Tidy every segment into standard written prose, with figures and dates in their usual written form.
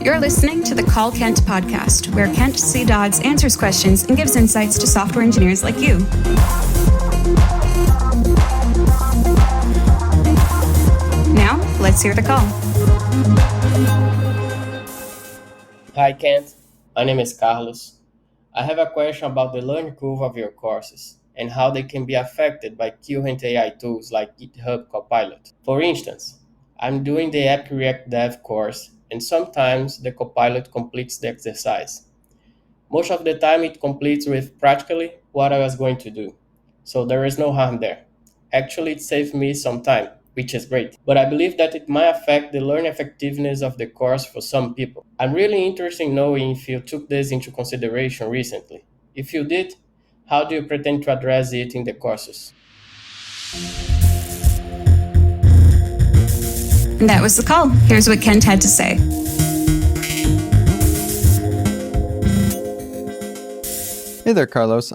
You're listening to the Call Kent podcast, where Kent C. Dodds answers questions and gives insights to software engineers like you. Now, let's hear the call. Hi Kent, my name is Carlos. I have a question about the learning curve of your courses and how they can be affected by current AI tools like GitHub Copilot. For instance, I'm doing the App React Dev course and sometimes the Copilot completes the exercise. Most of the time it completes with practically what I was going to do, so there is no harm there. Actually, it saved me some time, which is great. But I believe that it might affect the learning effectiveness of the course for some people. I'm really interested in knowing if you took this into consideration recently. If you did, how do you pretend to address it in the courses? And that was the call. Here's what Kent had to say. Hey there, Carlos.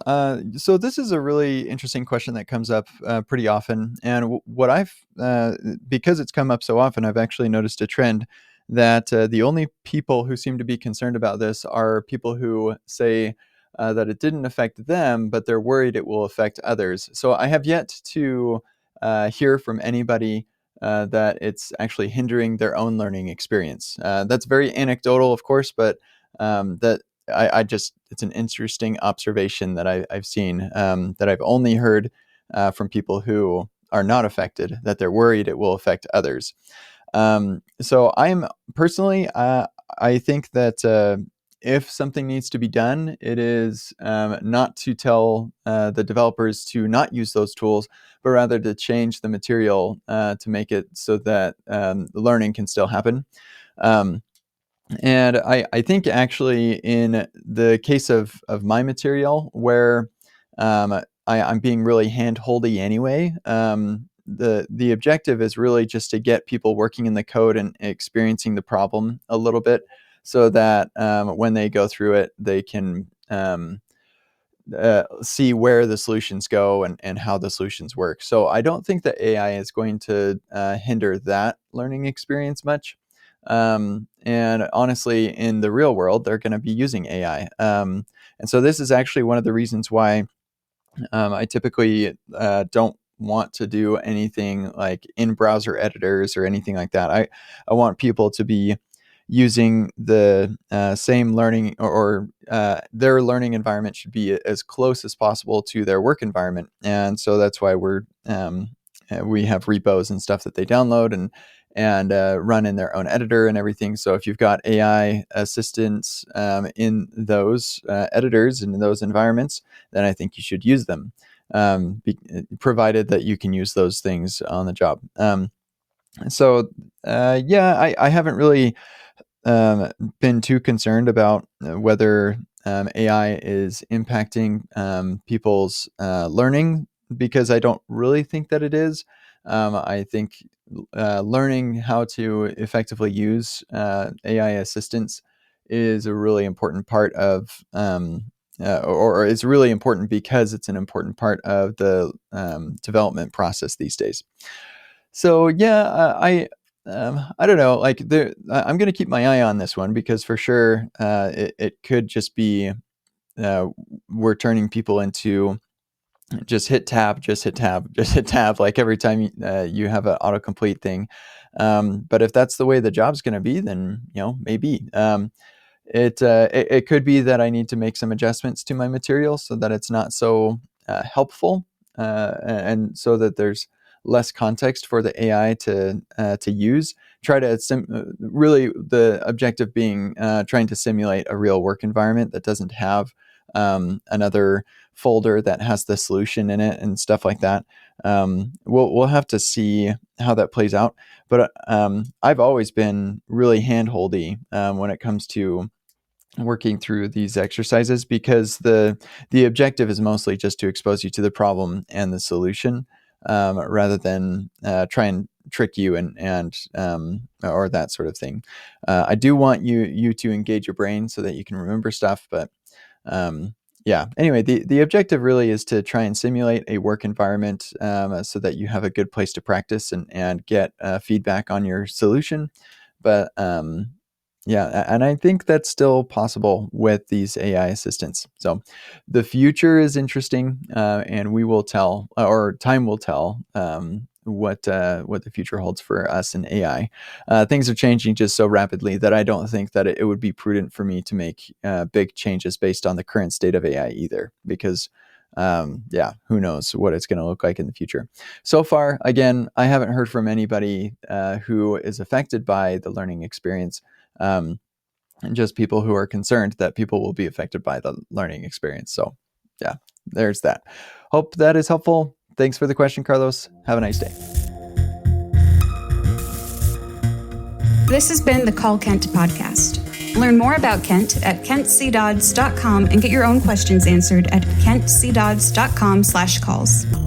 So this is a really interesting question that comes up pretty often. And what I've, because it's come up so often, I've actually noticed a trend that the only people who seem to be concerned about this are people who say that it didn't affect them, but they're worried it will affect others. So I have yet to hear from anybody that it's actually hindering their own learning experience. That's very anecdotal, of course, but that I just, it's an interesting observation that I've seen, that I've only heard from people who are not affected, that they're worried it will affect others. So I'm personally, I think that if something needs to be done, it is not to tell the developers to not use those tools, but rather to change the material to make it so that the learning can still happen. And I think actually in the case of my material where I'm being really hand-holdy anyway, the objective is really just to get people working in the code and experiencing the problem a little bit so that when they go through it, they can see where the solutions go and how the solutions work. So I don't think that AI is going to hinder that learning experience much. And honestly, in the real world, they're going to be using AI. And so this is actually one of the reasons why I typically don't want to do anything like in-browser editors or anything like that. I want people to be using the same learning or their learning environment should be as close as possible to their work environment. And so that's why we have repos and stuff that they download and run in their own editor and everything. So if you've got AI assistants in those editors and in those environments, then I think you should use them, provided that you can use those things on the job. I haven't really been too concerned about whether AI is impacting people's learning, because I don't really think that it is. I think learning how to effectively use AI assistants is a really important part of, or is really important because it's an important part of the development process these days. So I don't know. Like I'm going to keep my eye on this one because for sure it could just be we're turning people into just hit tab, just hit tab, just hit tab, like every time you have an autocomplete thing. But if that's the way the job's going to be, then maybe it could be that I need to make some adjustments to my material so that it's not so helpful, and so that there's less context for the AI to use. Try to really the objective being trying to simulate a real work environment that doesn't have another folder that has the solution in it and stuff like that. We'll have to see how that plays out. But I've always been really hand-holdy when it comes to working through these exercises, because the objective is mostly just to expose you to the problem and the solution, rather than try and trick you and or that sort of thing. I do want you to engage your brain so that you can remember stuff, but anyway, the objective really is to try and simulate a work environment so that you have a good place to practice and get feedback on your solution. But And I think that's still possible with these AI assistants. So the future is interesting, and we will tell, or time will tell, what the future holds for us in AI. Things are changing just so rapidly that I don't think that it would be prudent for me to make big changes based on the current state of AI either, because who knows what it's going to look like in the future. So far, again, I haven't heard from anybody who is affected by the learning experience. And just people who are concerned that people will be affected by the learning experience. So yeah, there's that. Hope that is helpful. Thanks for the question, Carlos. Have a nice day. This has been the Call Kent podcast. Learn more about Kent at kentcdodds.com and get your own questions answered at kentcdodds.com/calls.